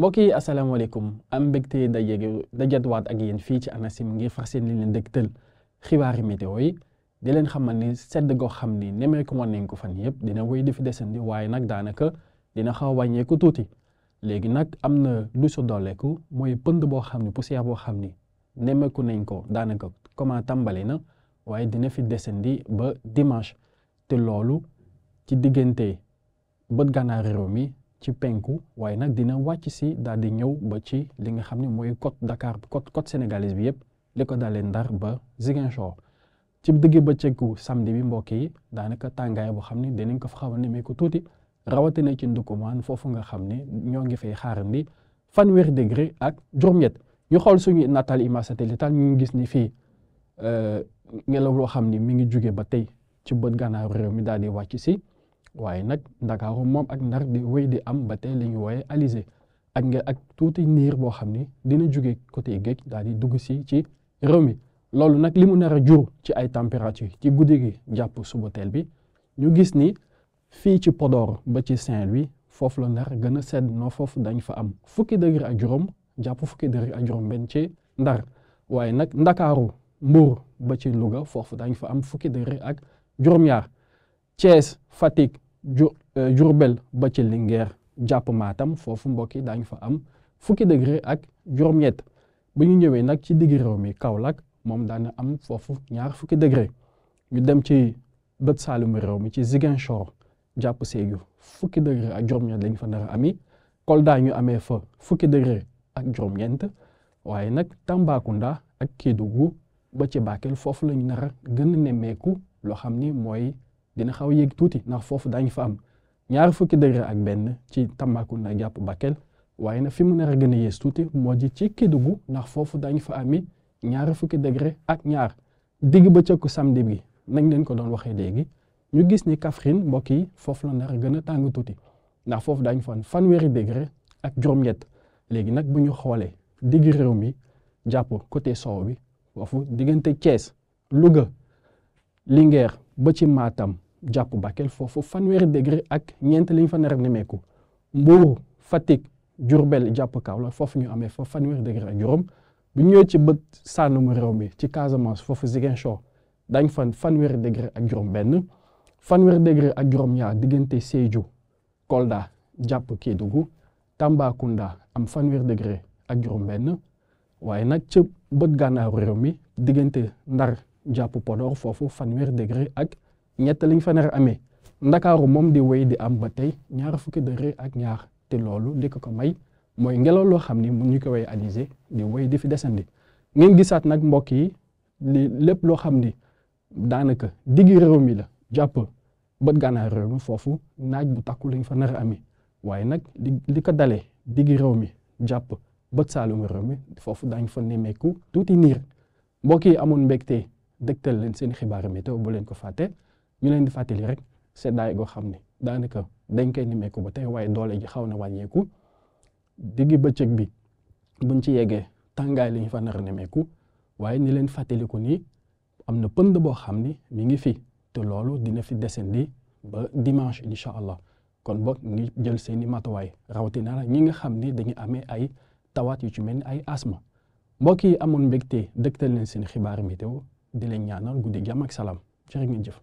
mbokk yi asalaamaaleykum am mbégte dajewaat ak yéen fii ci ANACIM ngir fas yéene leen dégtal xibaari météo yi di leen xamal ni sedd goo xam ni nemmeeku woon nañ ko fan yëpp dina wéy di fi desandi waaye nag daanaka dina xaw a wàññeeku tuuti léegi nag am na lu su dooleeku mooy pënd boo xam ni poussière boo xam ni nemmeeku nañ ko daanaka comment tàmbali na waaye dina fi desandi ba dimanche te loolu ci diggante bët gànnaar réew mi ci penku waaye nag dina wàcc si daal di ñëw ba ci li nga xam ne mooy côte Dakar côte sénégalaise bi yëpp li ko dalee Ndar ba Ziguinchor ci digg bëccëgu samedi bi mbokk yi daanaka tàngaay boo xam ne dinañ ko fa xaw a nemmeeku tuuti rawatina ci Ndoukoumane foofu nga xam ne ñoo ngi fay xaarandi fanweeri degré ak juróom-ñett ñu xool suñu natal image satellitale ñu gis ni fii ngelaw loo xam ni mi ngi jóge ba tey ci bët gànnaaru réew mi daal di wàcc si waaye nag Ndakaaru moom ak Ndar di wéy di am ba tey li ñu wooye alizé ak tuuti niir boo xam ni dina jóge côté géej daal di dugg si ci réew mi loolu nag li mu nar a jur ci ay température ci guddi gi jàpp suba teel bi ñu gis ni fii ci Podor ba ci Saint-Louis foofu la Ndar gën a sedd noo foofu dañ fa am fukki degré ak juróom jàpp fukki degré ak juróom benn ci Ndar waaye nag Ndakaaru Mbuur ba ci Louga foofu dañ fa am fukki degré ak juróom-ñaar Thiès Fatick Diourbel ba ci Linguère jàpp Matam foofu mbokk yi daañu fa am fukki degré ak juróom-ñett bu ñu ñëwee nag ci digg réew mi Kaolack moom daana am foofu ñaar fukki degré ñu dem ci bët saalum réew mi ci Ziguinchor jàpp Sédhiou fukki degré ak juróom-ñett lañ fa nar a ami Kolda ñu amee fa fukki degré ak juróom-ñeent waaye nag Tambacounda ak Kédougou ba ci Bakel foofu lañu nar a gën a nemmeeku loo xam ni mooy dina xaw a yéeg tuuti ndax foofu daañu fa am ñaar fukki degré ak benn ci Tambacounda jàpp Bakel waaye nag fi mu nar a gën a yées tuuti moo di ci Kédougou ndax foofu daañu fa ami ñaar fukki degré ak ñaar digg bëccëgu samedi bi nañ leen ko doon waxee léegi ñu gis ni Kaffrine mbokk yi foofu la nar a gën a tàng tuuti ndax foofu daañu fa am fanweeri degré ak juróom-ñett léegi nag bu ñu xoolee digg réew mi jàpp côté sow bi foofu diggante Thiès Louga Linguère ba ci Matam jàpp Bakel foofu fanweeri degré ak ñeent liñ fa nar a nemmeeku Mbour Fatick Diourbel jàpp Kaolack foofu ñu amee fa fanweeri degré ak juróom bu ñëwee ci bët sànnumu réew mi ci Casamance foofu Ziguinchor dañ fan fanweeri degré ak juróom benn fanweeri degré ak juróom-ñaar diggante Sédhiou Kolda jàpp Kédougou Tambacounda am fanweeri degré ak juróom benn waaye nag ca bët gànnaaru réew mi diggante Ndar jàpp Podor foofu fanweeri degré ak ñett liñ fa nar a amee Ndakaaru moom di wéy di am ba tey ñaar fukki degré ak ñaar te loolu li ko may mooy ngelaw loo xam ni mu ñu ko wéy alizé di wéy di fi desandi ngeen gisaat nag mbokk yi li lépp loo xam ni daanaka diggi réew mi la jàpp bët gànnaar réew mi foofu naaj bu takku lañ fa nar a amee waaye nag li ko dalee diggi réew mi jàpp bët saalum réew mi foofu daañ fa nemmeeku tuuti niir mbokk yi amoon mbégte dégtal leen seen xibaar météo bu leen ko fàtte ñu leen di fàttali rek seddaay goo xam ne daanaka dañ koy nemmeeku ba tey waaye doole ji xaw na wàññeeku diggi bëccëg bi buñ ci yeggee tàngaay lañ fa nar a nemmeeku waaye ni leen fàttaliku nii am na pënd boo xam ni mi ngi fi te loolu dina fi descendi ba dimanche incha allah kon boog ngi jël seeni matuwaay rawatina la ñi nga xam ni dañu amee ay tawaat yu ci mel ni ay asma mbokk yi amoon mbégte dégtal leen seen xibaar météo di leen ñaanal guddi jàmm ak salaam jërë ngeen jëf